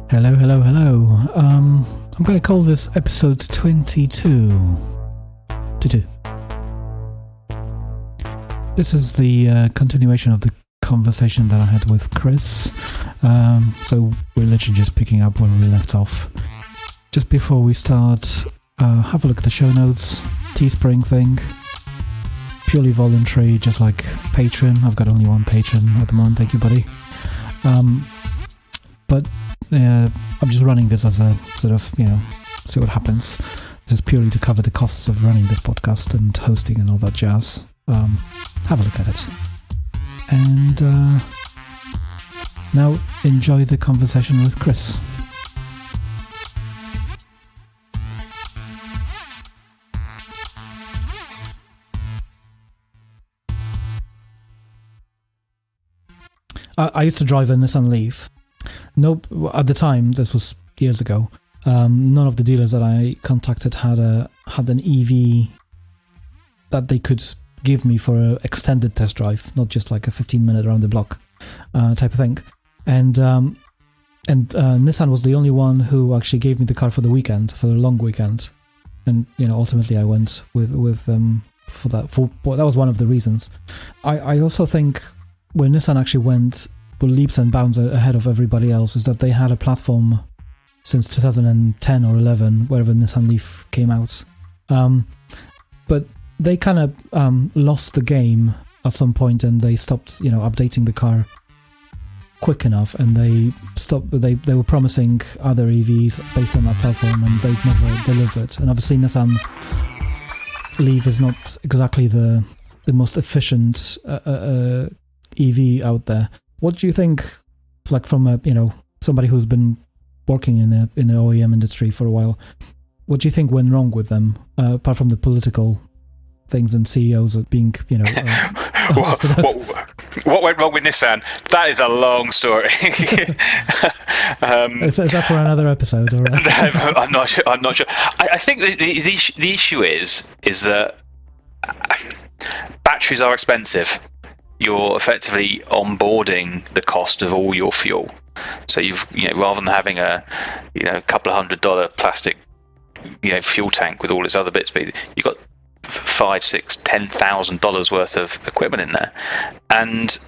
Hello. I'm going to call this episode 22. This is the continuation of the conversation that I had with Chris. So we're literally just picking up where we left off. Just before we start, have a look at the show notes. Teespring thing. Purely voluntary, just like Patreon. I've got only one patron at the moment. Thank you, buddy. But I'm just running this as a sort of, see what happens. This is purely to cover the costs of running this podcast and hosting and all that jazz. Have a look at it. And now enjoy the conversation with Chris. I used to drive a Nissan Leaf. Nope, at the time, this was years ago, none of the dealers that I contacted had an EV that they could give me for an extended test drive, not just like a 15-minute around the block type of thing. And Nissan was the only one who actually gave me the car for the weekend, for the long weekend. And ultimately I went with them for that. That was one of the reasons. I also think when Nissan actually went leaps and bounds ahead of everybody else is that they had a platform since 2010 or 11, wherever Nissan Leaf came out. But they kind of lost the game at some point, and they stopped, updating the car quick enough, and they stopped. They were promising other EVs based on that platform, and they've never delivered. And obviously, Nissan Leaf is not exactly the most efficient EV out there. What do you think, like from a somebody who's been working in the OEM industry for a while? What do you think went wrong with them, apart from the political things and CEOs being what went wrong with Nissan? That is a long story. Is that for another episode? Or? I'm not sure. I think the issue is that batteries are expensive. You're effectively onboarding the cost of all your fuel. So you've rather than having a couple of $100 plastic fuel tank with all its other bits, you've got $5,000, $6,000, $10,000 worth of equipment in there, and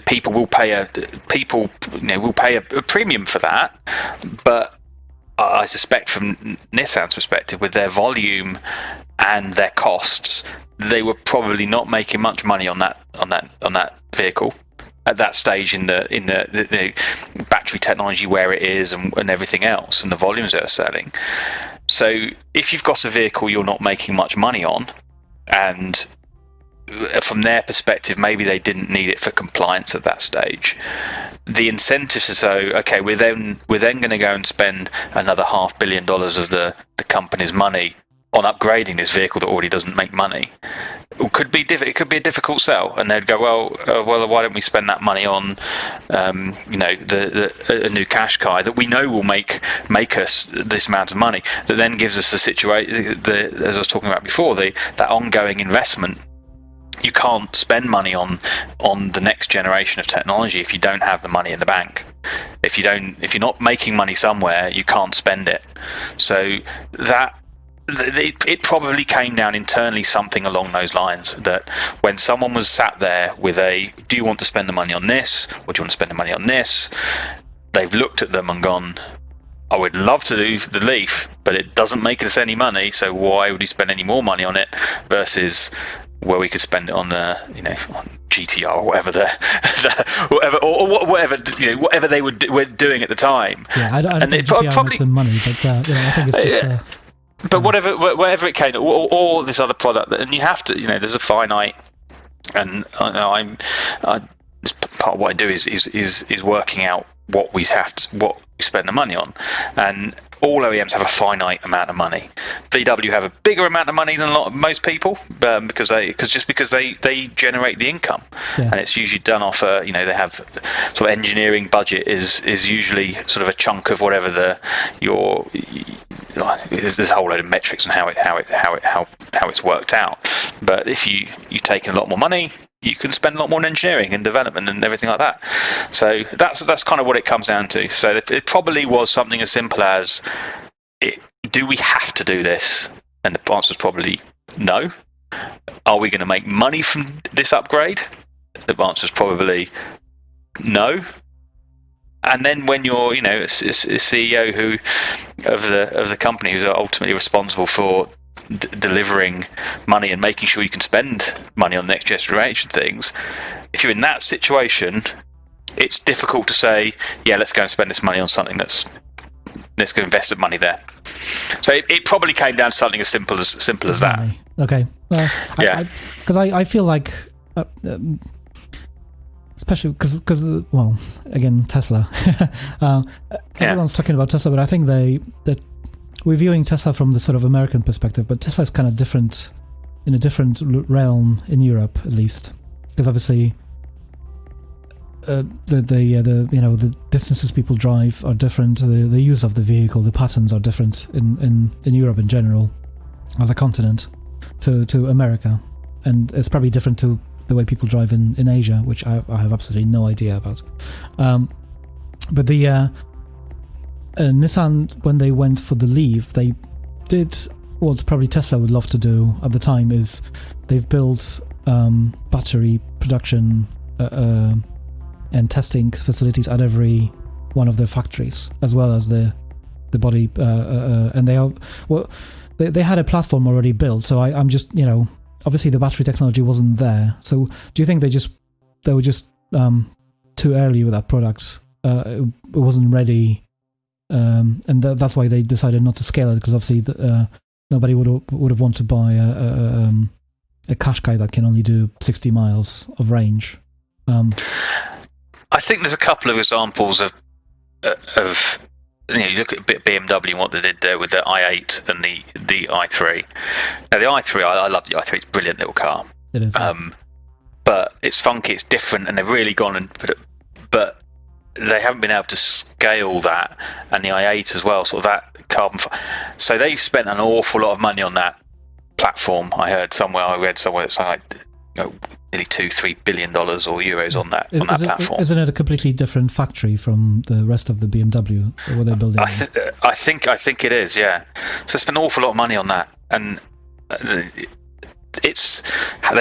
people will pay a premium for that. But I suspect from Nissan's perspective, with their volume and their costs, they were probably not making much money on that vehicle at that stage in the battery technology where it is and everything else, and the volumes they're selling. So if you've got a vehicle you're not making much money on, and from their perspective maybe they didn't need it for compliance at that stage, the incentive to say, okay, we're then going to go and spend another $500 million of the company's money on upgrading this vehicle that already doesn't make money, it could be a difficult sell. And they'd go, well, why don't we spend that money on a new Qashqai that we know will make us this amount of money, that then gives us the situation, as I was talking about before, that ongoing investment. You can't spend money on the next generation of technology if you don't have the money in the bank. If you're not making money somewhere, you can't spend it. So it probably came down internally something along those lines, that when someone was sat there with do you want to spend the money on this, or do you want to spend the money on this, they've looked at them and gone, I would love to do the Leaf, but it doesn't make us any money, so why would you spend any more money on it versus where we could spend it on the on GTR or whatever whatever they were doing at the time. Yeah, I don't think GTR makes some money, but I think it's just but whatever it came, or this other product, and you have to, there's a finite, and this part of what I do is working out what we spend the money on, and all OEMs have a finite amount of money. VW have a bigger amount of money than most people because they generate the income, and it's usually done off they have sort of engineering budget is usually sort of a chunk of whatever there's a whole load of metrics on how it's worked out. But if you take in a lot more money, you can spend a lot more on engineering and development and everything like that. So that's kind of what it comes down to. So it probably was something as simple as, do we have to do this? And the answer is probably no. Are we going to make money from this upgrade? The answer is probably no. And then when you're, a CEO of the company who's ultimately responsible for delivering money and making sure you can spend money on next generation things, if you're in that situation, it's difficult to say, yeah, let's go and spend this money on something let's go invest that money there. So it probably came down to something as simple as that. Okay. Well, yeah. Because I feel like, especially because again, Tesla. Everyone's talking about Tesla, but I think that we're viewing Tesla from the sort of American perspective, but Tesla is kind of different, in a different realm in Europe, at least, because obviously the distances people drive are different. The use of the vehicle, the patterns are different in Europe in general, as a continent, to America, and it's probably different to the way people drive in Asia, which I have absolutely no idea about. But the Nissan, when they went for the Leaf, they did what probably Tesla would love to do at the time, is they've built battery production and testing facilities at every one of their factories, as well as the body, and they had a platform already built. So I'm just, obviously the battery technology wasn't there. So do you think they were just too early with that product? It wasn't ready, and that's why they decided not to scale it, because obviously nobody would have wanted to buy a Qashqai that can only do 60 miles of range. I think there's a couple of examples of you look at BMW and what they did there with the i8 and the i3. Now the i3, I love the i3. It's a brilliant little car. It is. But it's funky, it's different, and they've really gone and put it. But they haven't been able to scale that, and the i8 as well. Sort of that carbon. So they've spent an awful lot of money on that platform. I read somewhere it's like nearly $2-3 billion or euros on that platform. Isn't it a completely different factory from the rest of the BMW that they're building? I think it is, yeah. So they spent an awful lot of money on that, and they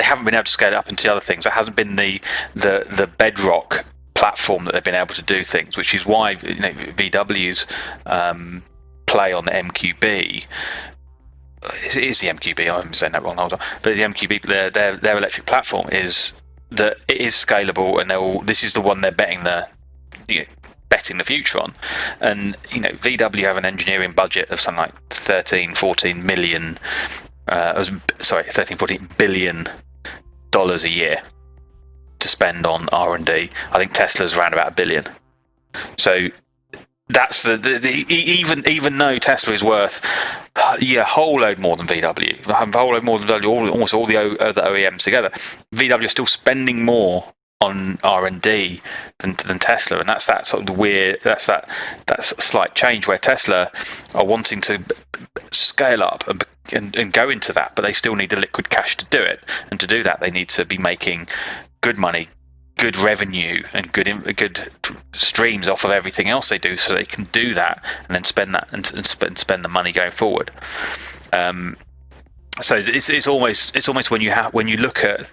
haven't been able to scale it up into other things. There hasn't been the bedrock platform that they've been able to do things, which is why VW's play on the MQB. It is the MQB. I'm saying that wrong. Hold on. But the MQB, their electric platform is that it is scalable, and this is the one they're betting the future on. And VW have an engineering budget of something like 13-14 billion dollars a year to spend on R&D. I think Tesla's around about $1 billion. So that's even though Tesla is worth a whole load more than VW, almost all the other OEMs together, VW is still spending more on R&D than Tesla, and that's that sort of weird. That's that slight change where Tesla are wanting to scale up and go into that, but they still need the liquid cash to do it, and to do that they need to be making good money, good revenue, and good streams off of everything else they do, so they can do that and then spend that and spend the money going forward. So it's almost when you look at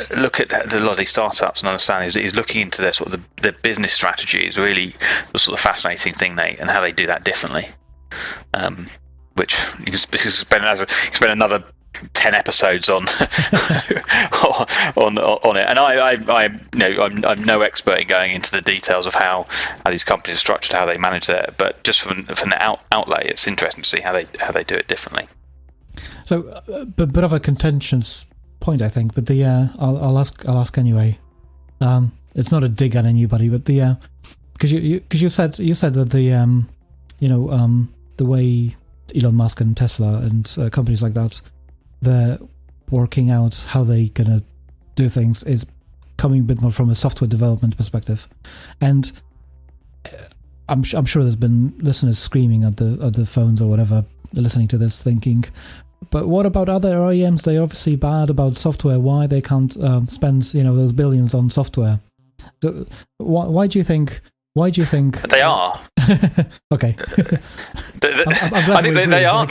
a lot of these startups and understand is looking into their sort of the business strategy is really the sort of fascinating thing and how they do that differently. Which you can spend another 10 episodes on on it, and I'm no expert in going into the details of how these companies are structured, how they manage that, but just from the outlay, it's interesting to see how they do it differently. So, a bit of a contentious point, I think, but I'll ask anyway. It's not a dig at anybody, but because you said that the the way Elon Musk and Tesla and companies like that, they're working out how they're gonna do things is coming a bit more from a software development perspective, and I'm sure there's been listeners screaming at the phones or whatever, listening to this, thinking, but what about other OEMs? They're obviously bad about software. Why they can't spend those billions on software? So why do you think? Why do you think they are? Okay. I think they are.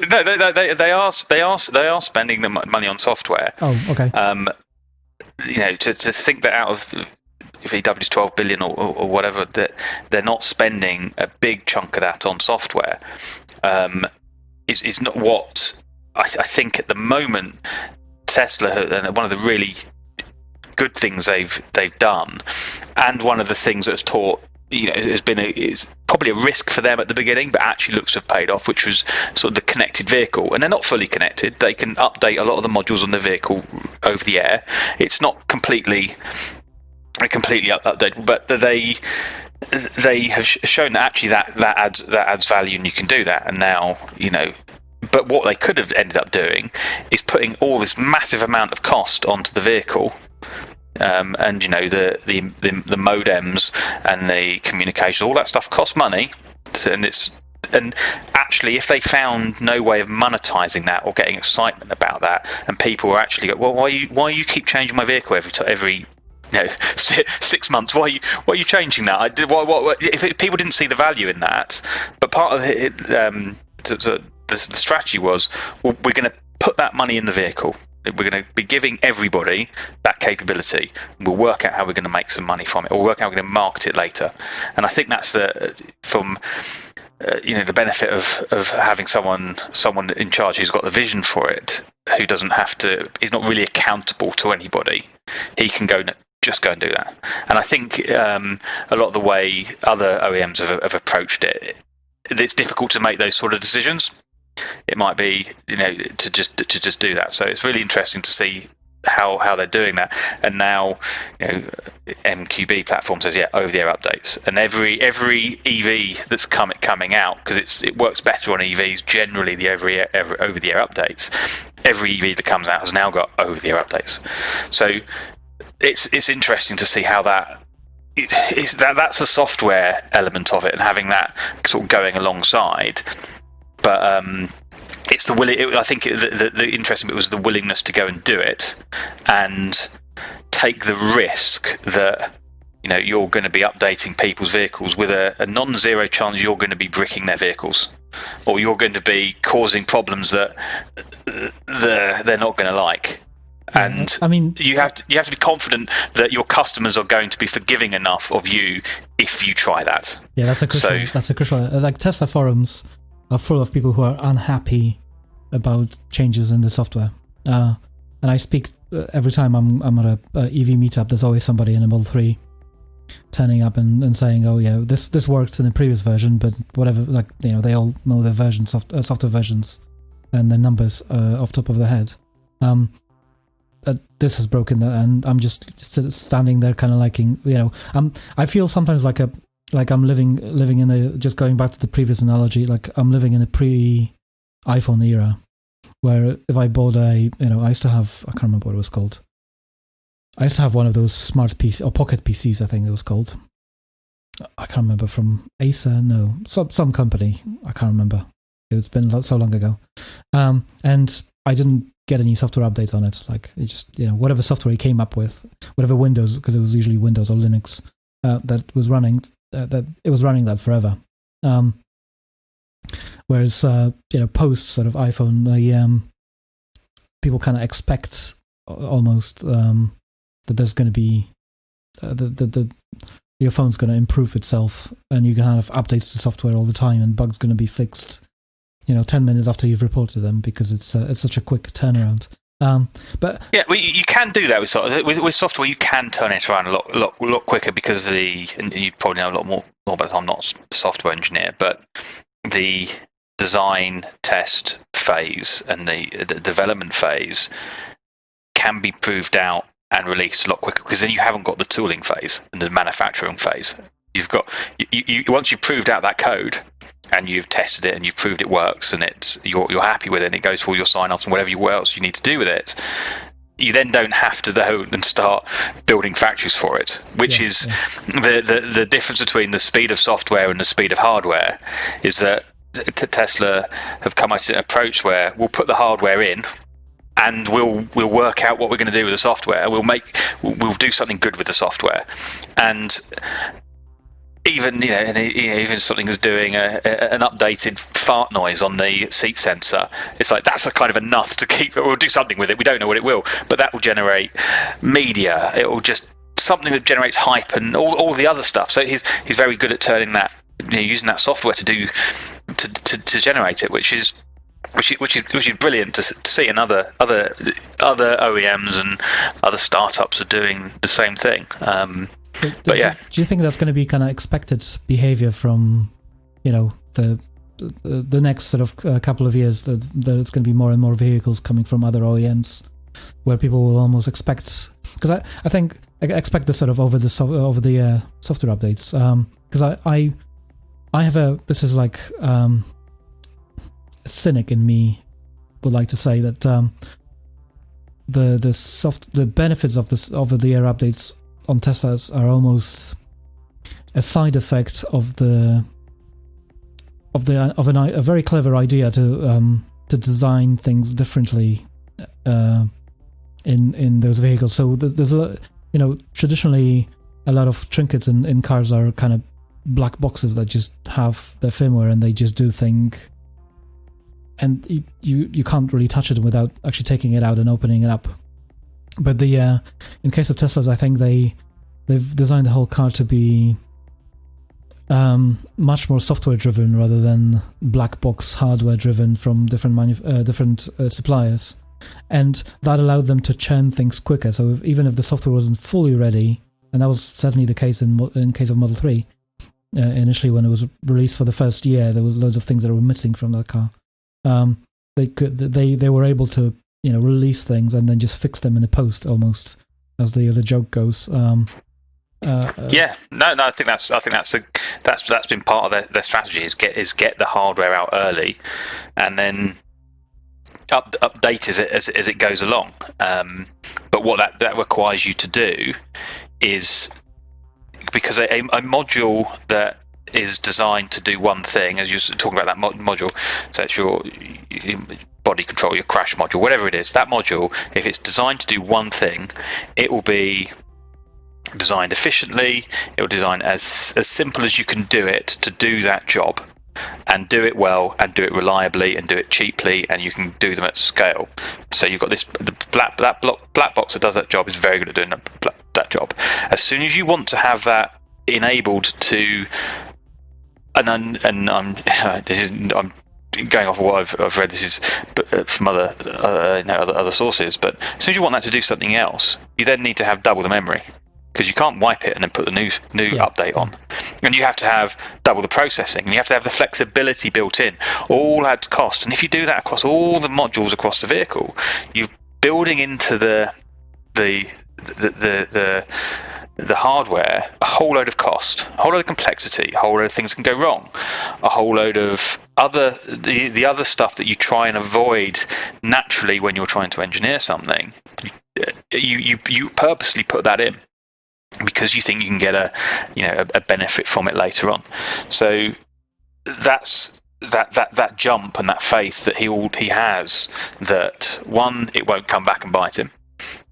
No, they are spending the money on software. Oh, okay. To think that out of VW's 12 billion or whatever, that they're not spending a big chunk of that on software is not what I think at the moment. Tesla, and one of the really good things they've done, and one of the things that's taught, is probably a risk for them at the beginning, but actually looks to have paid off, which was sort of the connected vehicle. And they're not fully connected. They can update a lot of the modules on the vehicle over the air. It's not completely updated, but they have shown that actually that adds value, and you can do that. And now, but what they could have ended up doing is putting all this massive amount of cost onto the vehicle. And the modems and the communication, all that stuff costs money, and actually, if they found no way of monetizing that or getting excitement about that, and people were actually go, well, why you keep changing my vehicle every 6 months? Why are you changing that? If people didn't see the value in that, but part of it, the strategy was, well, we're going to put that money in the vehicle. We're going to be giving everybody that capability. We'll work out how we're going to make some money from it, or work out how we're going to market it later. And I think that's the benefit of having someone in charge who's got the vision for it, who doesn't have to, is not really accountable to anybody. He can just go and do that. And I think a lot of the way other OEMs have approached it, it's difficult to make those sort of decisions. It might be, to just do that. So it's really interesting to see how they're doing that. And now, MQB platform says, over-the-air updates, and every EV that's coming out, because it works better on EVs generally. The over-the-air updates, every EV that comes out has now got over-the-air updates. So it's interesting to see how that's a software element of it, and having that sort of going alongside. But it's the willing. I think the interesting bit was the willingness to go and do it, and take the risk that you're going to be updating people's vehicles with a non-zero chance you're going to be bricking their vehicles, or you're going to be causing problems that they're not going to like. And I mean, you have to be confident that your customers are going to be forgiving enough of you if you try that. Yeah, that's a crucial. Like Tesla forums are full of people who are unhappy about changes in the software. And I speak every time I'm at a EV meetup. There's always somebody in a Model 3 turning up and saying, "Oh yeah, this worked in the previous version, but whatever." Like they all know their versions, software versions, and their numbers off top of their head. This has broken that, and I'm just standing there, kind of liking. I feel sometimes like I'm living in a, just going back to the previous analogy, like I'm living in a pre-iPhone era, where if I bought I used to have, I can't remember what it was called. I used to have one of those smart PC or pocket PCs, I think it was called. I can't remember, from Acer, no, some company, I can't remember. It's been so long ago. And I didn't get any software updates on it. Like it just, whatever software he came up with, whatever Windows, because it was usually Windows or Linux that was running. That it was running that forever. Whereas post sort of iPhone, people kind of expect almost that there's going to be your phone's going to improve itself, and you can have updates to software all the time, and bugs going to be fixed 10 minutes after you've reported them, because it's such a quick turnaround. But yeah, well, you can do that with software. You can turn it around a lot quicker, because and you probably know a lot more about it. I'm not a software engineer, but the design test phase and the development phase can be proved out and released a lot quicker, because then you haven't got the tooling phase and the manufacturing phase. You've got you once you've proved out that code and you've tested it and you've proved it works and you're happy with it and it goes for all your sign-offs and whatever else you need to do with it, you then don't have to go and start building factories for it, which is the difference between the speed of software and the speed of hardware. Is that Tesla have come out with an approach where we'll put the hardware in and we'll work out what we're going to do with the software. We'll do something good with the software. And even even something as doing an updated fart noise on the seat sensor, it's like that's a kind of enough to keep it. We'll do something with it. We don't know what it will, but that will generate media. It will just something that generates hype and all the other stuff. So he's very good at turning that, using that software to do to generate it, which is brilliant to see. And other OEMs and other startups are doing the same thing. But yeah, do you think that's going to be kind of expected behavior from, the next sort of couple of years, that it's going to be more and more vehicles coming from other OEMs, where people will almost expect? Because I think I expect the sort of over the software updates. Because I have this is like a cynic in me would like to say that the benefits of this over the air updates on Teslas are almost a side effect of a very clever idea to design things differently in those vehicles. So there's traditionally a lot of trinkets in cars are kind of black boxes that just have their firmware and they just do thing, and you can't really touch it without actually taking it out and opening it up. But in case of Teslas, I think they've designed the whole car to be much more software driven rather than black box hardware driven from different suppliers, and that allowed them to churn things quicker. So even if the software wasn't fully ready, and that was certainly the case in case of Model 3, initially when it was released for the first year, there was loads of things that were missing from that car. They were able to release things and then just fix them in a post, almost, as the joke goes. I think that's been part of their strategy is get the hardware out early, and then update as it goes along. But what that requires you to do is, because a module that is designed to do one thing, as you're talking about that module, so it's your body control, your crash module, whatever it is, that module, if it's designed to do one thing, it will be designed efficiently. It will design as simple as you can do it to do that job, and do it well, and do it reliably, and do it cheaply, and you can do them at scale. So you've got the black box that does that job is very good at doing that job. As soon as you want to have that enabled to, and I'm going off of what I've read. This is from other sources. But as soon as you want that to do something else, you then need to have double the memory, because you can't wipe it and then put the new update on. And you have to have double the processing, and you have to have the flexibility built in. All adds cost, and if you do that across all the modules across the vehicle, you're building into the hardware a whole load of cost, a whole load of complexity, a whole load of things can go wrong, a whole load of the other stuff that you try and avoid naturally when you're trying to engineer something. You purposely put that in because you think you can get a benefit from it later on. So that's that jump and that faith that he has that, one, it won't come back and bite him.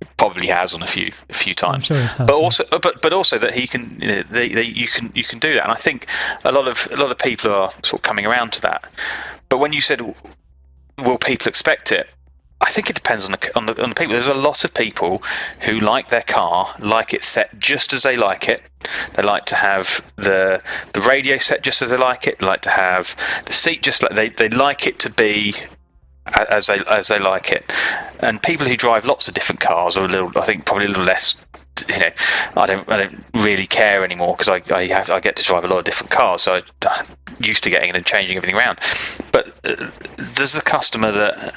It probably has on a few times, I'm sure it has, but also that he can, you can do that. And I think a lot of people are sort of coming around to that. But when you said, will people expect it? I think it depends on the people. There's a lot of people who like their car, like it set just as they like it. They like to have the radio set just as they like it. They like to have the seat just like they like it to be as they like it. And people who drive lots of different cars are probably a little less. I don't really care anymore, because I get to drive a lot of different cars, so I'm used to getting in and changing everything around. But does the customer that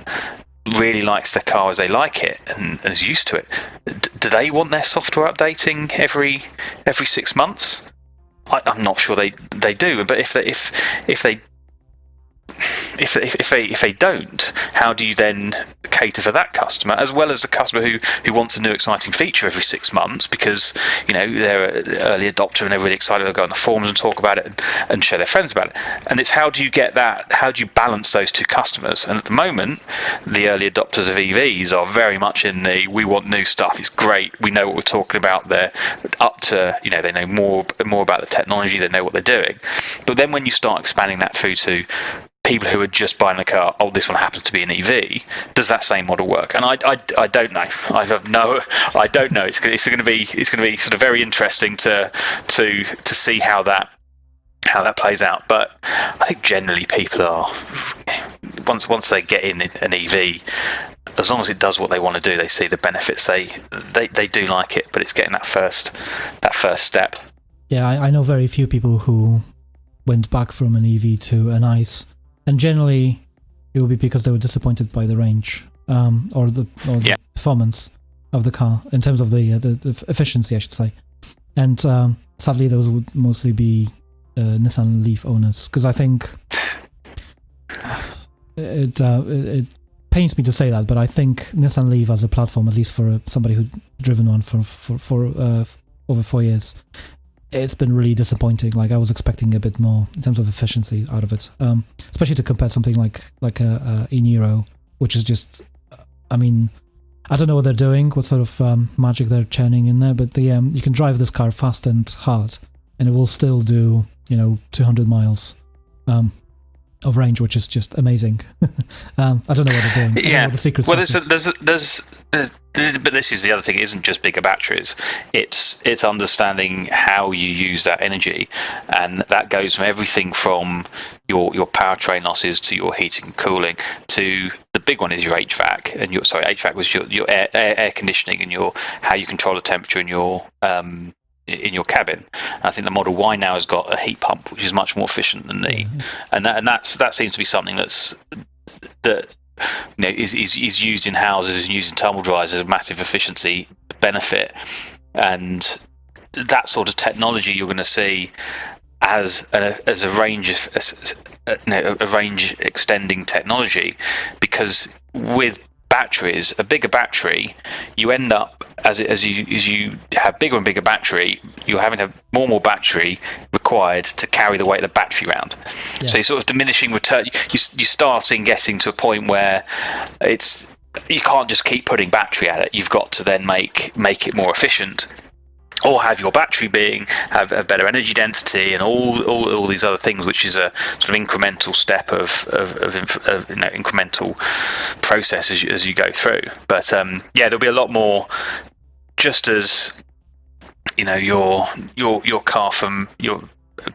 really likes their car as they like it and is used to it, do they want their software updating every 6 months? I'm not sure they do. But if they don't, how do you then cater for that customer, as well as the customer who wants a new exciting feature every 6 months because they're an early adopter and they're really excited to go on the forums and talk about it and share their friends about it. And it's how do you balance those two customers? And at the moment, the early adopters of EVs are very much in the we want new stuff, it's great, we know what we're talking about, they're up to they know more about the technology, they know what they're doing. But then when you start expanding that through to people who are just buying a car, this one happens to be an EV, does that same model work? And I don't know. I don't know. It's going to be sort of very interesting to see how that plays out. But I think generally people are, once they get in an EV, as long as it does what they want to do, they see the benefits. They do like it, but it's getting that first step. Yeah, I know very few people who went back from an EV to an ICE. And generally, it will be because they were disappointed by the range or the performance of the car in terms of the efficiency, I should say. And sadly, those would mostly be Nissan Leaf owners, because I think it pains me to say that, but I think Nissan Leaf as a platform, at least for somebody who's driven one for over 4 years, it's been really disappointing. Like, I was expecting a bit more in terms of efficiency out of it, especially to compare something like a e-Niro, which is just, I don't know what they're doing, what sort of magic they're churning in there, but you can drive this car fast and hard, and it will still do 200 miles of range, which is just amazing. I don't know what they're doing. Yeah, the secret. Well, but this is the other thing. It isn't just bigger batteries. It's understanding how you use that energy, and that goes from everything from your powertrain losses to your heating and cooling to the big one is your HVAC, and HVAC was your air conditioning and how you control the temperature in your cabin. I think the Model Y now has got a heat pump, which is much more efficient than that seems to be something that is used in houses, is used in tumble dryers as a massive efficiency benefit. And that sort of technology you're going to see as a range extending technology, because with batteries, a bigger battery, you end up as you have bigger and bigger battery, you're having to have more and more battery required to carry the weight of the battery around. Yeah. So you're sort of diminishing return. You starting getting to a point where you can't just keep putting battery at it. You've got to then make it more efficient, or have your battery have a better energy density and all these other things, which is a sort of incremental step of incremental process as you go through. But there'll be a lot more. Just as your car from your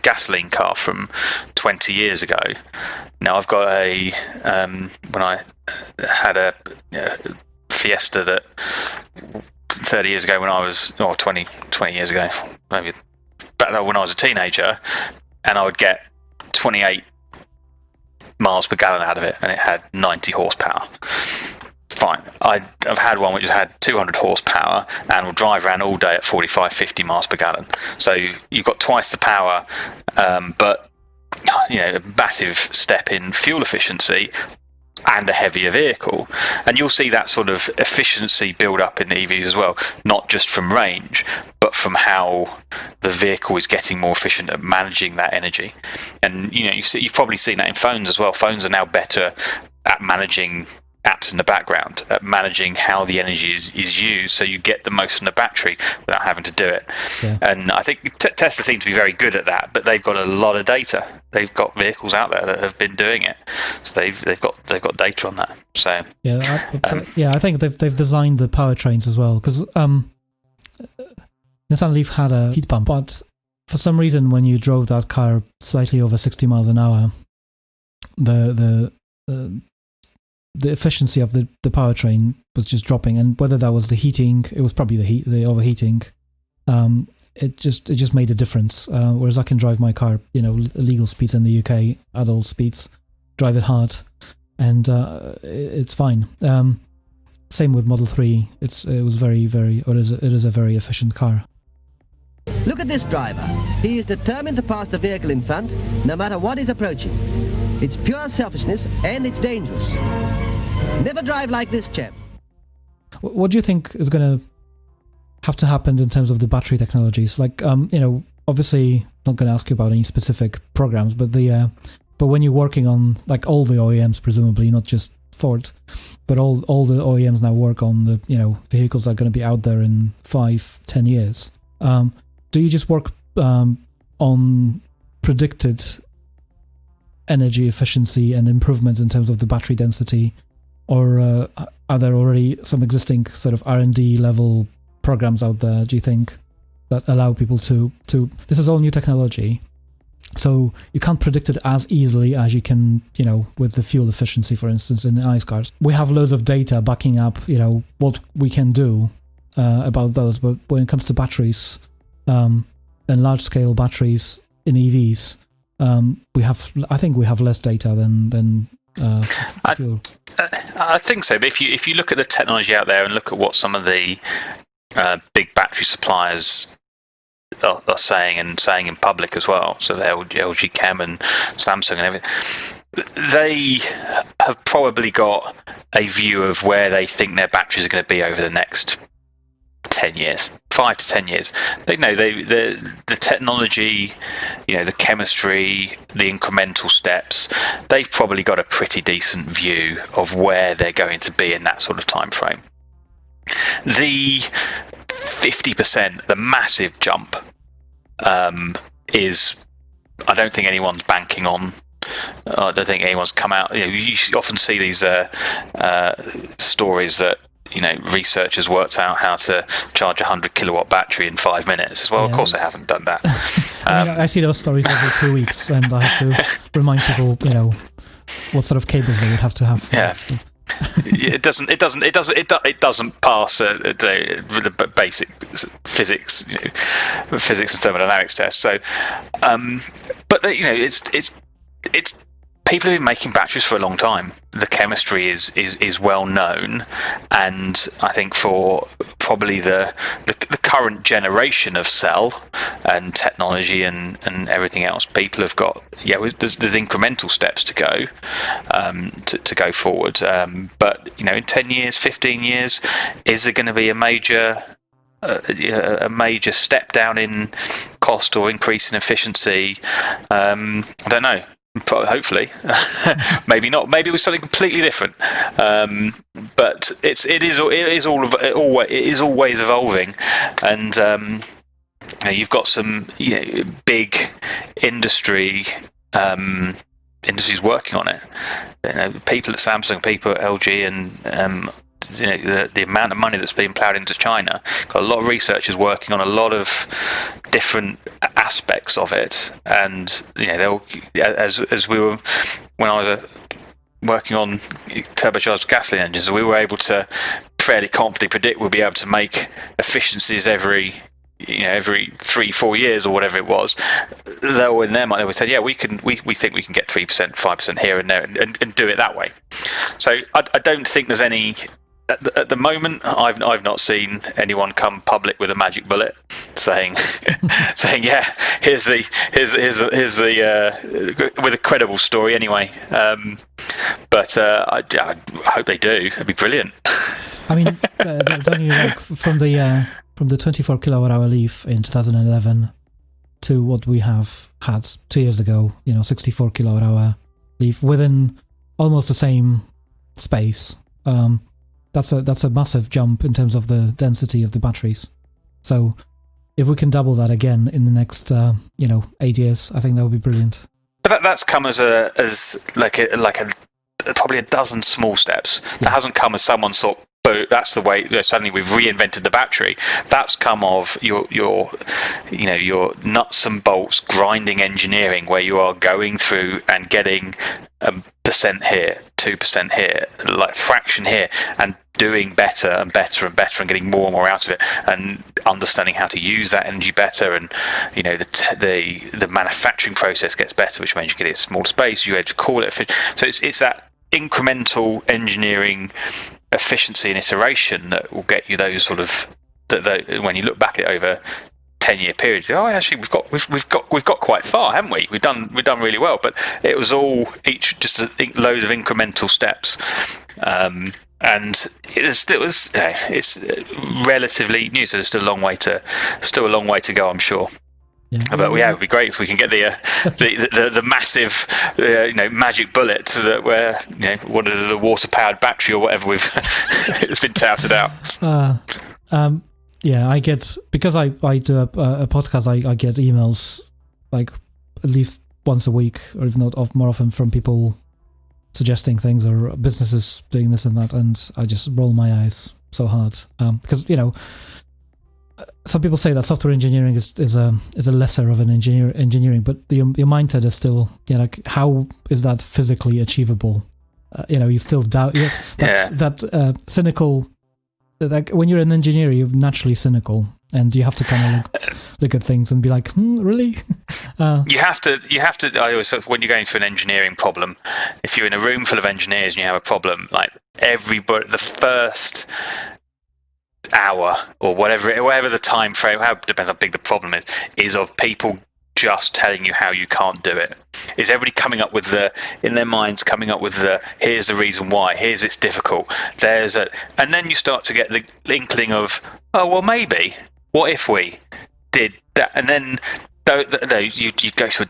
gasoline car from 20 years ago. Now I've got when I had a Fiesta that 30 years ago when I was, 20 years ago, maybe back when I was a teenager, and I would get 28 miles per gallon out of it, and it had 90 horsepower. Fine. I've had one which has had 200 horsepower and will drive around all day at 45, 50 miles per gallon. So you've got twice the power, but a massive step in fuel efficiency and a heavier vehicle. And you'll see that sort of efficiency build up in the EVs as well, not just from range, but from how the vehicle is getting more efficient at managing that energy. And you've probably seen that in phones as well. Phones are now better at managing apps in the background, at managing how the energy is used, so you get the most from the battery without having to do it. Yeah. And I think Tesla seems to be very good at that, but they've got a lot of data. They've got vehicles out there that have been doing it, so they've got data on that. So I think they've designed the powertrains as well, because Nissan Leaf had a heat pump, but for some reason when you drove that car slightly over 60 miles an hour, the efficiency of the powertrain was just dropping, and whether that was the heating, it was probably the overheating. It just made a difference. Whereas I can drive my car, legal speeds in the UK, adult speeds, drive it hard, and it's fine. Same with Model 3. It is a very efficient car. Look at this driver. He is determined to pass the vehicle in front, no matter what is approaching. It's pure selfishness, and it's dangerous. Never drive like this, chap. What do you think is going to have to happen in terms of the battery technologies? Like, obviously, not going to ask you about any specific programs, but but when you're working on, like, all the OEMs, presumably, not just Ford, but all the OEMs now work on the, vehicles that are going to be out there in 5-10 years. Do you just work on predicted energy efficiency and improvements in terms of the battery density, or are there already some existing sort of R&D level programs out there, do you think, that allow people to this is all new technology, so you can't predict it as easily as you can, with the fuel efficiency, for instance, in the ICE cars. We have loads of data backing up, what we can do about those, but when it comes to batteries, and large-scale batteries in EVs, I think we have less data than fuel. I think so. But if you look at the technology out there and look at what some of the big battery suppliers are saying in public as well, so the LG Chem and Samsung and everything, they have probably got a view of where they think their batteries are going to be over the next 10 years, 5 to 10 years. They know the technology, the chemistry, the incremental steps. They've probably got a pretty decent view of where they're going to be in that sort of time frame. The 50%, the massive jump, is, I don't think anyone's banking on. I don't think anyone's come out. You often see these stories that researchers worked out how to charge a 100 kilowatt battery in 5 minutes. Well, yeah. Of course they haven't done that. I see those stories every 2 weeks, and I have to remind people, what sort of cables they would have to have. Yeah. It doesn't pass the basic physics and thermodynamics test. So, but it's people have been making batteries for a long time. The chemistry is well known, and I think for probably the current generation of cell and technology and everything else, people have got there's incremental steps to go to go forward. But in 10 years, 15 years, is there going to be a major step down in cost or increase in efficiency? I don't know. Hopefully, maybe not. Maybe it was something completely different. But it is always evolving, and you've got some big industries working on it. People at Samsung, people at LG, and the amount of money that's being ploughed into China. Got a lot of researchers working on a lot of different aspects of it, and they'll, as we were, when I was working on turbocharged gasoline engines, we were able to fairly confidently predict we'll be able to make efficiencies every 3-4 years or whatever it was. Though in their mind they would say, we think we can get 3%, 5% here and there, and do it that way. So I don't think there's any. At the moment, I've not seen anyone come public with a magic bullet saying here's the with a credible story anyway. But I hope they do. It'd be brilliant. I mean, don't you from the 24 kilowatt hour Leaf in 2011 to what we have had 2 years ago, 64 kilowatt hour Leaf within almost the same space. That's a massive jump in terms of the density of the batteries. So if we can double that again in the next 8 years, I think that would be brilliant. But that's come as probably a dozen small steps. Yeah. That hasn't come as someone thought, but that's the way. Suddenly we've reinvented the battery. That's come of your nuts and bolts grinding engineering, where you are going through and getting 1% here, 2% here, like fraction here, and doing better and better and better, and getting more and more out of it, and understanding how to use that energy better, and the manufacturing process gets better, which means you get a smaller space, you're able to call it efficient. So it's that incremental engineering efficiency and iteration that will get you those sort of that when you look back at it over 10-year period. Oh, actually, we've got quite far, haven't we? We've done really well, but it was all just a load of incremental steps. And it's relatively new, so there's still a long way to go, I'm sure. Yeah. But it would be great if we can get the massive magic bullet that where the water powered battery or whatever it's been touted out. I get, because I do a podcast, I get emails like at least once a week, or if not more often, from people suggesting things or businesses doing this and that, and I just roll my eyes so hard because some people say that software engineering is a lesser of an engineering, but your mindset is still like, how is that physically achievable? You still doubt that cynical. Like when you're an engineer, you're naturally cynical, and you have to kind of look at things and be like, really? You have to. I always say, when you're going through an engineering problem, if you're in a room full of engineers and you have a problem, like everybody, the first hour or whatever the time frame, depends how big the problem is of people just telling you how you can't do it. Is everybody coming up with in their minds, here's the reason why, here's it's difficult, and then you start to get the inkling of, oh, well, maybe, what if we did that? And then you go through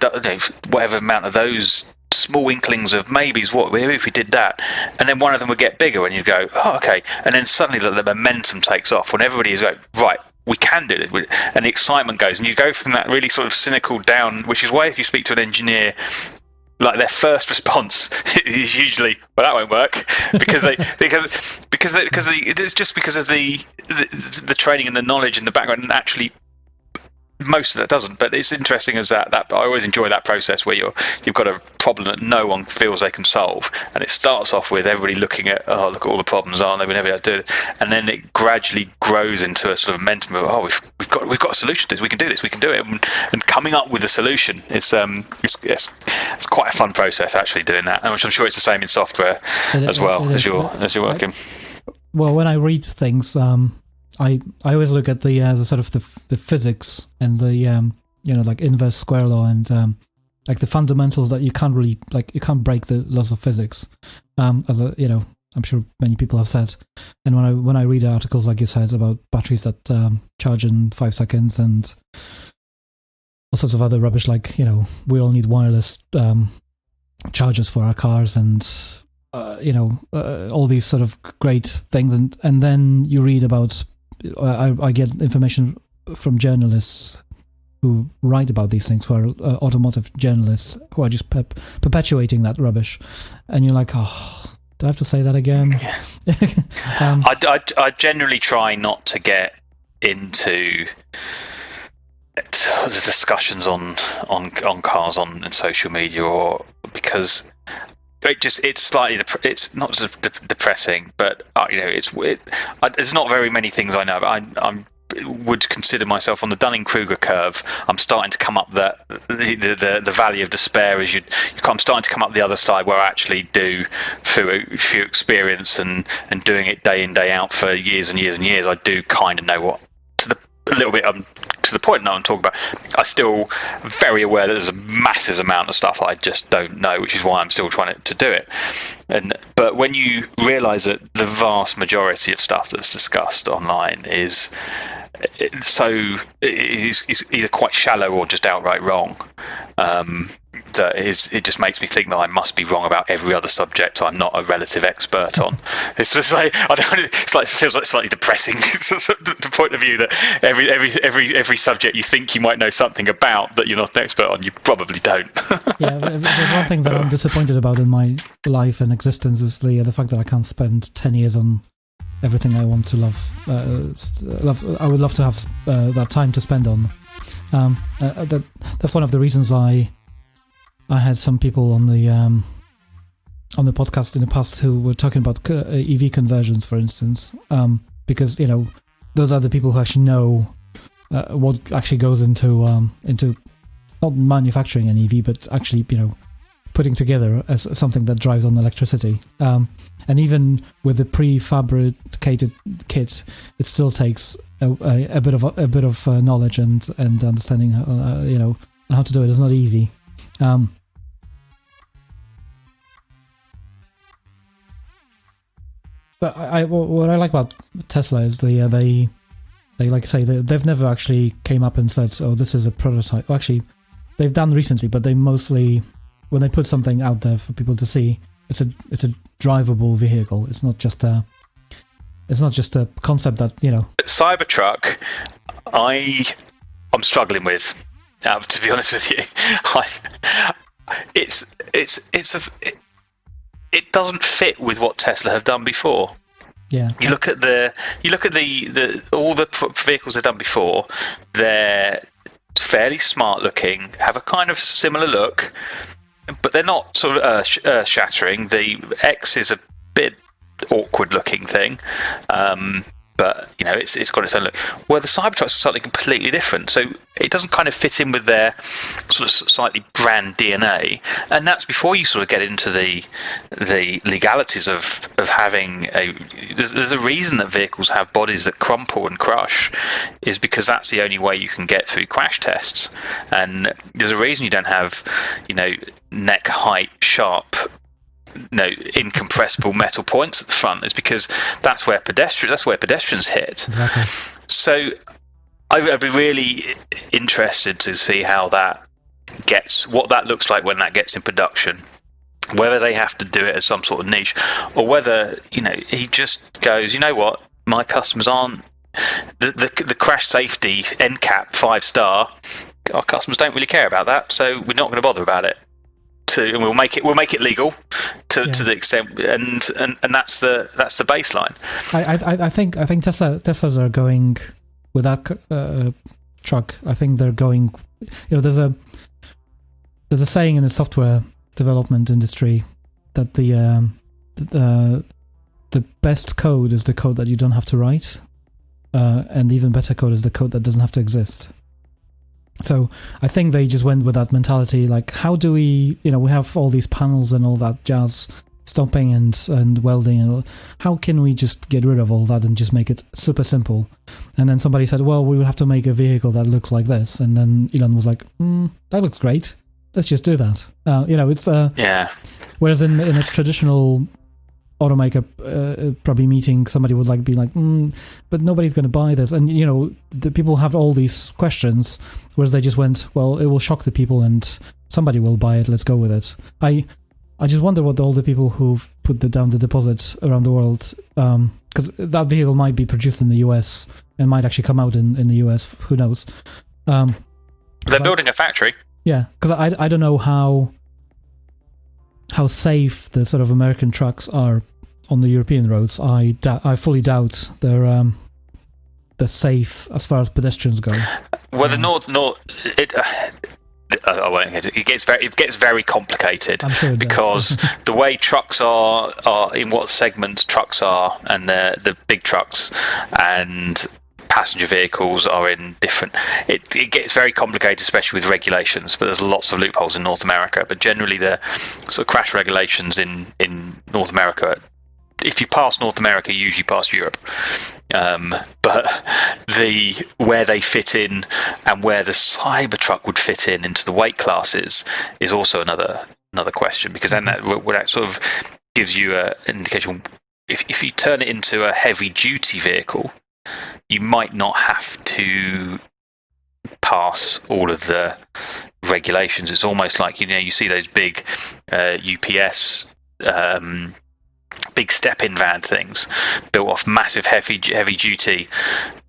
whatever amount of those small inklings of maybes, what if we did that, and then one of them would get bigger and you go, oh, okay, and then suddenly the momentum takes off when everybody is like, right, we can do it, and the excitement goes, and you go from that really sort of cynical down, which is why if you speak to an engineer, like their first response is usually, well, that won't work, because it's just because of the training and the knowledge and the background, and actually most of that doesn't. But it's interesting as that I always enjoy that process where you've got a problem that no one feels they can solve, and it starts off with everybody looking at, oh, look at all the problems, aren't they, we never able to do it, and then it gradually grows into a sort of momentum of, oh, we've got a solution to this, we can do this, we can do it, and coming up with a solution. It's quite a fun process actually doing that, and which I'm sure it's the same in software as well as you're working. Well, when I read things, I always look at the sort of the physics and the like inverse square law and like the fundamentals that you can't really, like, you can't break the laws of physics, as I'm sure many people have said. And when I read articles like you said about batteries that charge in 5 seconds and all sorts of other rubbish, like we all need wireless chargers for our cars and all these sort of great things, and then you read about. I get information from journalists who write about these things, who are automotive journalists, who are just perpetuating that rubbish, and you're like, oh, do I have to say that again? I generally try not to get into the discussions on cars on social media, or because it's it's not just depressing, but there's not very many things I know. I would consider myself on the Dunning-Kruger curve. I'm starting to come up the valley of despair. I'm starting to come up the other side, where I actually do, through experience and doing it day in day out for years and years and years, I do kind of know what a little bit to the point now I'm talking about. I'm still very aware that there's a massive amount of stuff I just don't know, which is why I'm still trying to do it. But when you realise that the vast majority of stuff that's discussed online is either quite shallow or just outright wrong, it just makes me think that I must be wrong about every other subject I'm not a relative expert on. It's just like, it feels like slightly depressing. The point of view that every subject you think you might know something about that you're not an expert on, you probably don't. Yeah, there's one thing that I'm disappointed about in my life and existence is the fact that I can't spend 10 years on everything I want to love. I would love to have that time to spend on. That's one of the reasons I had some people on the podcast in the past who were talking about EV conversions, for instance, because those are the people who actually know what actually goes into not manufacturing an EV, but actually putting together as something that drives on electricity. And even with the prefabricated kit, it still takes a bit of knowledge and understanding, how to do it. It's not easy. But what I like about Tesla is they like I say they've never actually came up and said, oh, this is a prototype. Well, actually, they've done recently, but they mostly, when they put something out there for people to see, it's a drivable vehicle. It's not just a concept that, Cybertruck, I'm struggling with. To be honest with you, it doesn't fit with what Tesla have done before. Yeah. You look at the all the vehicles they've done before. They're fairly smart looking, have a kind of similar look, but they're not sort of earth shattering. The X is a bit awkward looking thing. But it's got its own look. Well, the Cybertrucks are something completely different, so it doesn't kind of fit in with their sort of slightly brand DNA, and that's before you sort of get into the legalities of having a. There's a reason that vehicles have bodies that crumple and crush, is because that's the only way you can get through crash tests, and there's a reason you don't have, neck height sharp, incompressible metal points at the front, is because that's where pedestrians hit. Exactly. So I'd be really interested to see what that looks like when that gets in production, whether they have to do it as some sort of niche, or whether he just goes, what, my customers aren't the crash safety NCAP 5-star, our customers don't really care about that, so we're not going to bother about it. And we'll make it legal to the extent, and that's the baseline. I think Teslas are going with that truck. I think they're going. There's a saying in the software development industry that the best code is the code that you don't have to write, and even better code is the code that doesn't have to exist. So I think they just went with that mentality, like, how do we, we have all these panels and all that jazz, stomping and welding, and how can we just get rid of all that and just make it super simple? And then somebody said, well, we will have to make a vehicle that looks like this. And then Elon was like, that looks great. Let's just do that. It's... yeah. Whereas in a traditional automaker probably meeting, somebody would be like, but nobody's going to buy this, and the people have all these questions, whereas they just went, well, it will shock the people and somebody will buy it, let's go with it. I just wonder what all the people who've put down the deposit around the world, because that vehicle might be produced in the US and might actually come out in the US, who knows. They're building a factory. Yeah, because I don't know how safe the sort of American trucks are on the European roads. I fully doubt they're safe as far as pedestrians go. Well, the I won't get it. It gets very complicated. I'm sure it because the way trucks are in what segments trucks are, and the big trucks and passenger vehicles are in different. It gets very complicated, especially with regulations. But there's lots of loopholes in North America. But generally, the sort of crash regulations in North America, if you pass North America, you usually pass Europe. But where they fit in and where the Cybertruck would fit into the weight classes is also another question, because then that sort of gives you an indication. If you turn it into a heavy duty vehicle, you might not have to pass all of the regulations. It's almost like you see those big UPS big step-in van things built off massive heavy duty,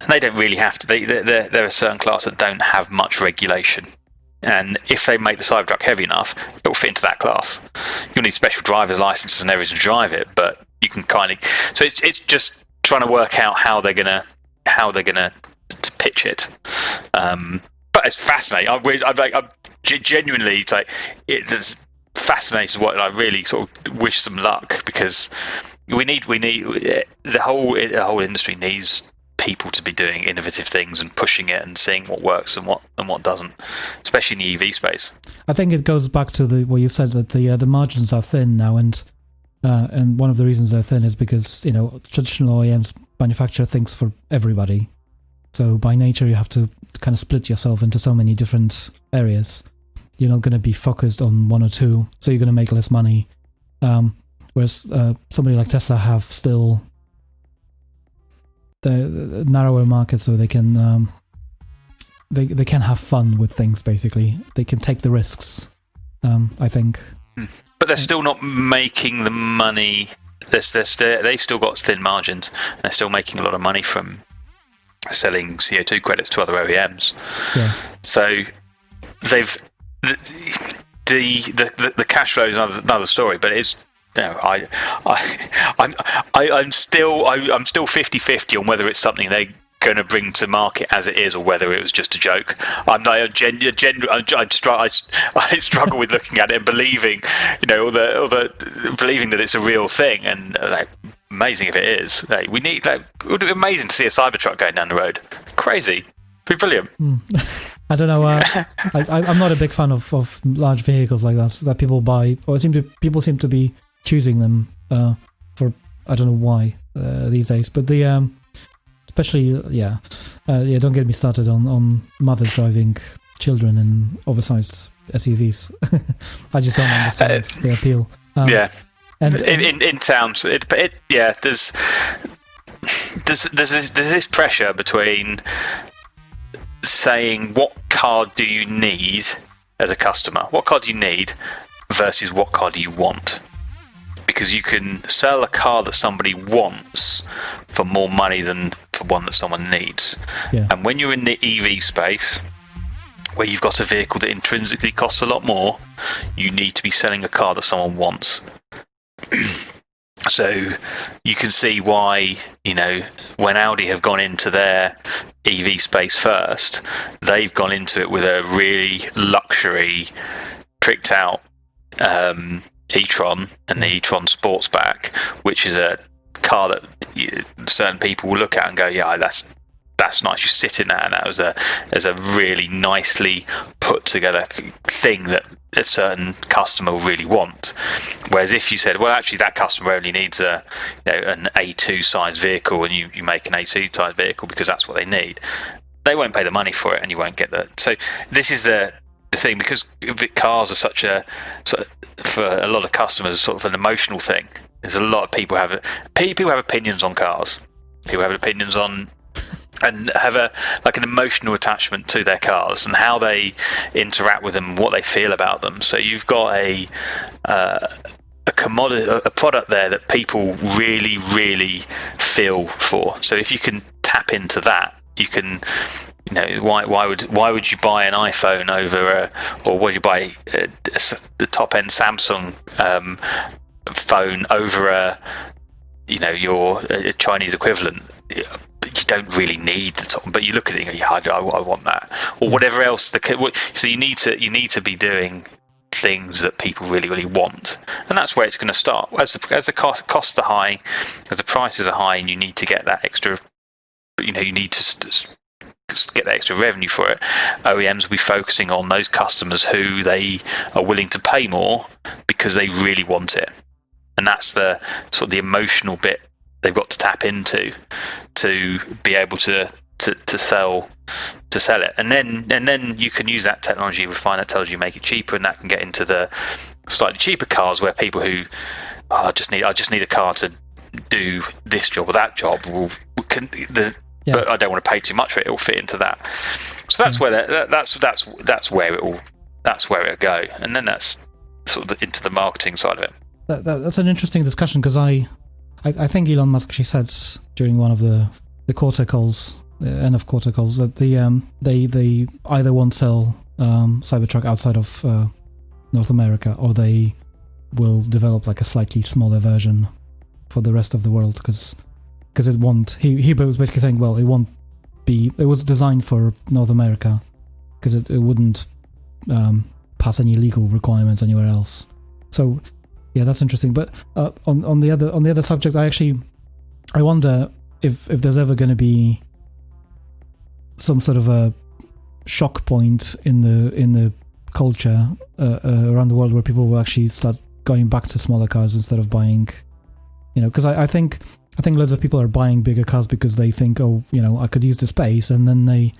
and they don't really have to. They're a certain class that don't have much regulation, and if they make the Cybertruck heavy enough, it will fit into that class. You'll need special driver's licenses and everything to drive it, but you can kind of. So it's just trying to work out how they're gonna to pitch it. But it's fascinating. I genuinely it's fascinating. What I really sort of wish some luck, because we need the whole industry needs people to be doing innovative things and pushing it and seeing what works and what doesn't, especially in the EV space. I think it goes back to what you said, that the margins are thin now, and one of the reasons they're thin is because traditional OEMs manufacture things for everybody, So by nature, you have to kind of split yourself into so many different areas. You're not going to be focused on one or two, so you're going to make less money. Whereas somebody like Tesla have still the narrower market, so they can they can have fun with things. Basically, they can take the risks. I think. But they're still not making the money. They still got thin margins. They're still making a lot of money from selling CO2 credits to other OEMs. Yeah. So they've the cash flow is another story, but it's. I'm still 50-50 on whether it's something they're going to bring to market as it is, or whether it was just a joke. I struggle with looking at it and believing, believing that it's a real thing. And amazing if it is. We need. It would be amazing to see a Cybertruck going down the road. Crazy, it'd be brilliant. I don't know. I'm not a big fan of large vehicles like that people buy, or people seem to be choosing them for I don't know why these days. But the especially don't get me started on mothers driving children in oversized SUVs. I just don't understand the appeal. And in towns, there's this pressure between saying what car do you need as a customer, what car do you need versus what car do you want, because you can sell a car that somebody wants for more money than for one that someone needs. And when you're in the EV space, where you've got a vehicle that intrinsically costs a lot more, you need to be selling a car that someone wants. So you can see why, when Audi have gone into their EV space first, they've gone into it with a really luxury, tricked out e-tron and the e-tron Sportsback, which is a car that certain people will look at and go, yeah, that's nice. You sit in that, and that was a really nicely put together thing that a certain customer will really want. Whereas if you said, well, actually that customer only needs an A2 size vehicle, and you make an A2 size vehicle because that's what they need, they won't pay the money for it, and you won't get that. So this is the thing, because cars are such a for a lot of customers sort of an emotional thing. There's a lot of people have opinions on cars. People have opinions on and have an emotional attachment to their cars and how they interact with them, what they feel about them. So you've got a commodity, a product there that people really, really feel for. So if you can tap into that, you can. Why would you buy an iPhone over or would you buy the top end Samsung phone over your Chinese equivalent? But you don't really need the top. But you look at it and go, yeah, I want that, or whatever else. So you need to be doing things that people really, really want, and that's where it's going to start. As the costs are high, as the prices are high, and you need to get that extra. You need to get that extra revenue for it. OEMs will be focusing on those customers who they are willing to pay more because they really want it, and that's the sort of the emotional bit they've got to tap into to be able to sell it, and then you can use that technology, refine that technology, make it cheaper, and that can get into the slightly cheaper cars where people who I just need a car to do this job or that job but I don't want to pay too much for it. It will fit into that. So that's where that's where it'll go, and then that's sort of into the marketing side of it. That's an interesting discussion, because I think Elon Musk actually said during one of the quarter calls, end of quarter calls, that they either won't sell Cybertruck outside of North America, or they will develop like a slightly smaller version for the rest of the world, because it won't. He was basically saying, well, it won't be. It was designed for North America because it wouldn't pass any legal requirements anywhere else. So yeah, that's interesting. But on the other subject, I wonder if there's ever going to be some sort of a shock point in the culture around the world where people will actually start going back to smaller cars instead of buying. Because I think I think loads of people are buying bigger cars because they think, oh, I could use the space, and then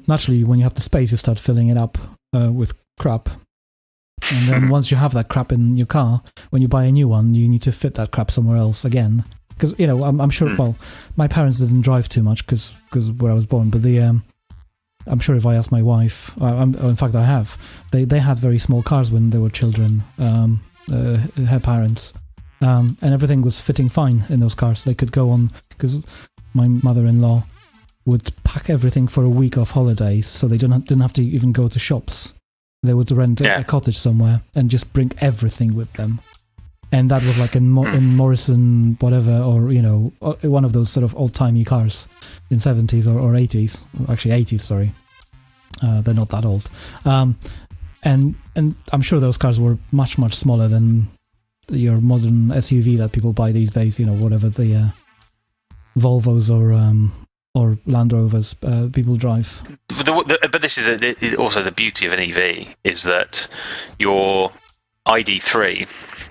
naturally, when you have the space, you start filling it up with crap. And then once you have that crap in your car, when you buy a new one, you need to fit that crap somewhere else again. Because, I'm sure, well, my parents didn't drive too much because where I was born, but I'm sure if I ask my wife, in fact I have, they had very small cars when they were children, her parents, and everything was fitting fine in those cars. They could go on, because my mother-in-law would pack everything for a week of holidays, so they didn't have to even go to shops. They would rent a cottage somewhere and just bring everything with them. And that was like in Morrison, whatever, or, one of those sort of old-timey cars in 70s or 80s. Actually, 80s, sorry. They're not that old. And I'm sure those cars were much, much smaller than your modern SUV that people buy these days, whatever the Volvos or Land Rovers people drive. But this is also the beauty of an EV, is that your ID3,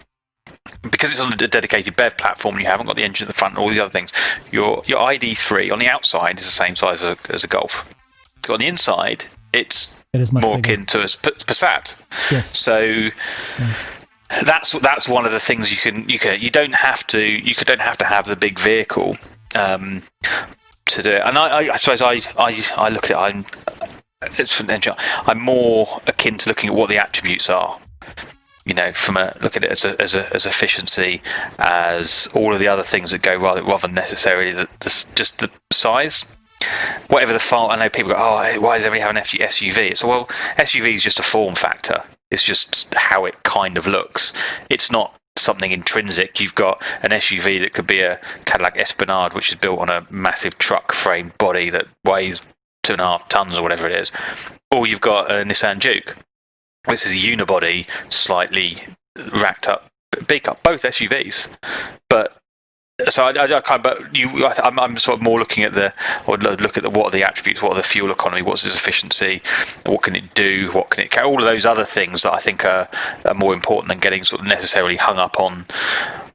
because it's on a dedicated BEV platform, you haven't got the engine at the front and all these other things, your ID3 on the outside is the same size as a Golf. So on the inside, it is more akin to a Passat. Yes. So that's one of the things you don't have to have the big vehicle to do it. And I suppose I look at it. I'm more akin to looking at what the attributes are. From look at it as efficiency, as all of the other things that go rather than necessarily just the size. Whatever the fault, I know people go, oh, why does everybody have an SUV? So, well, SUV is just a form factor. It's just how it kind of looks. It's not something intrinsic. You've got an SUV that could be a Cadillac Esplanade, which is built on a massive truck frame body that weighs 2.5 tons or whatever it is, or you've got a Nissan Juke. This is a unibody, slightly racked up, big up, both SUVs. But so I'm sort of more looking at what are the attributes, what are the fuel economy, what's its efficiency, what can it do, what can it carry, all of those other things that I think are more important than getting sort of necessarily hung up on.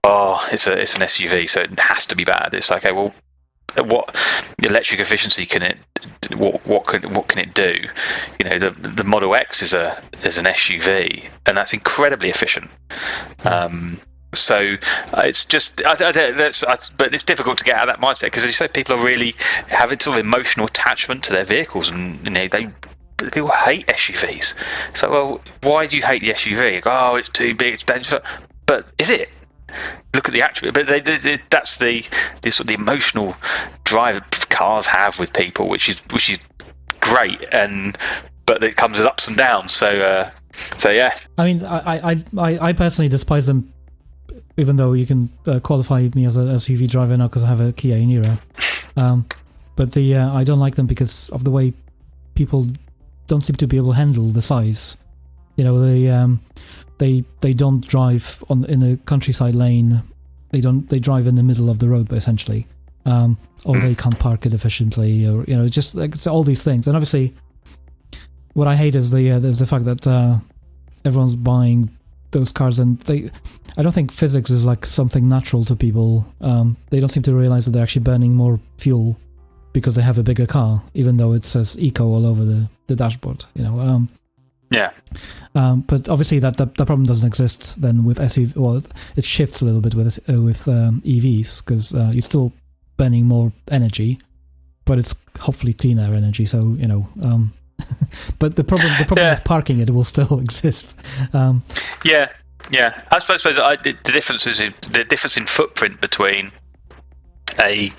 Oh, it's an SUV, so it has to be bad. It's like, okay, well, what electric efficiency can it? What can it do? The Model X is an SUV, and that's incredibly efficient. So it's just, but it's difficult to get out of that mindset, because as you say, people are really having sort of emotional attachment to their vehicles, and people hate SUVs. So, well, why do you hate the SUV? You go, oh, it's too big, it's dangerous. But is it? Look at the attribute. But that's the sort of the emotional drive cars have with people, which is great, but it comes with ups and downs. So yeah. I mean, I personally despise them. Even though you can qualify me as a SUV driver now because I have a Kia Niro, but I don't like them because of the way people don't seem to be able to handle the size. They don't drive in a countryside lane. They drive in the middle of the road, essentially, or they can't park it efficiently, or just like all these things. And obviously, what I hate is the fact that everyone's buying those cars, and I don't think physics is like something natural to people. They don't seem to realize that they're actually burning more fuel because they have a bigger car, even though it says eco all over the dashboard. Yeah. But obviously that problem doesn't exist then with SUV. Well, it shifts a little bit with EVs, because you're still burning more energy, but it's hopefully cleaner energy. So but the problem with parking it will still exist. Yeah. I suppose the difference is the difference in footprint between a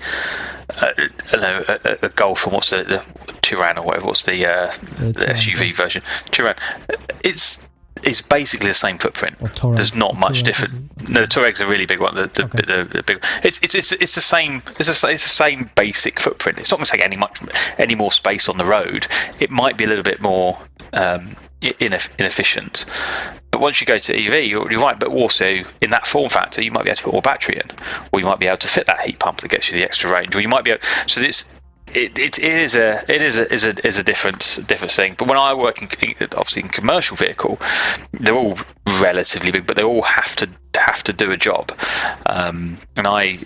Golf and what's the Touran or whatever. What's the SUV version? Touran. It's basically the same footprint. There's not much different. No, the Touareg's a really big one. The big. It's the same. It's the same basic footprint. It's not going to take any more space on the road. It might be a little bit more inefficient. But once you go to EV, you might. But also in that form factor, you might be able to put more battery in, or you might be able to fit that heat pump that gets you the extra range, or you might be able. So it is a different thing. But when I work obviously in commercial vehicle, they're all relatively big, but they all have to have to do a job. And I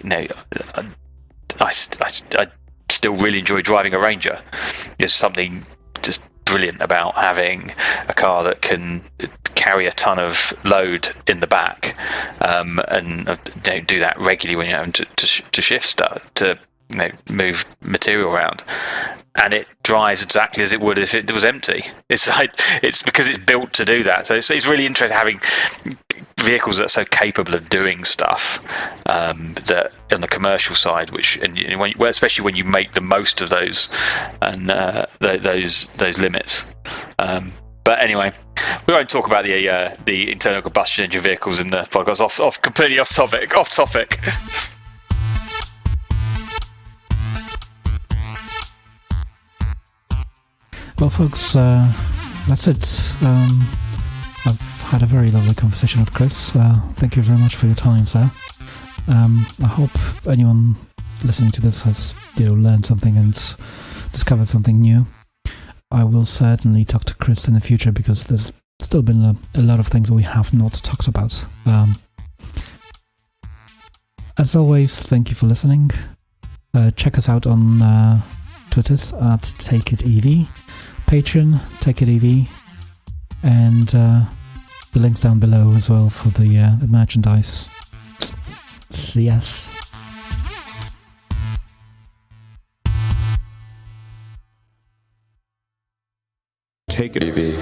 still really enjoy driving a Ranger. There's something just brilliant about having a car that can carry a ton of load in the back, and do that regularly when you're having to shift stuff, to move material around, and it drives exactly as it would if it was empty. It's because it's built to do that. So it's really interesting having vehicles that are so capable of doing stuff, that on the commercial side, especially when you make the most of those and those limits. But anyway, we won't talk about the internal combustion engine vehicles in the podcast. Completely off topic. Well, folks, that's it. I've had a very lovely conversation with Chris. Thank you very much for your time, sir. I hope anyone listening to this has learned something and discovered something new. I will certainly talk to Chris in the future, because there's still been a lot of things that we have not talked about. As always, thank you for listening. Check us out on Twitter at TakeItEV, Patreon, TakeItEV, and the links down below as well for the merchandise. CS. Take it easy.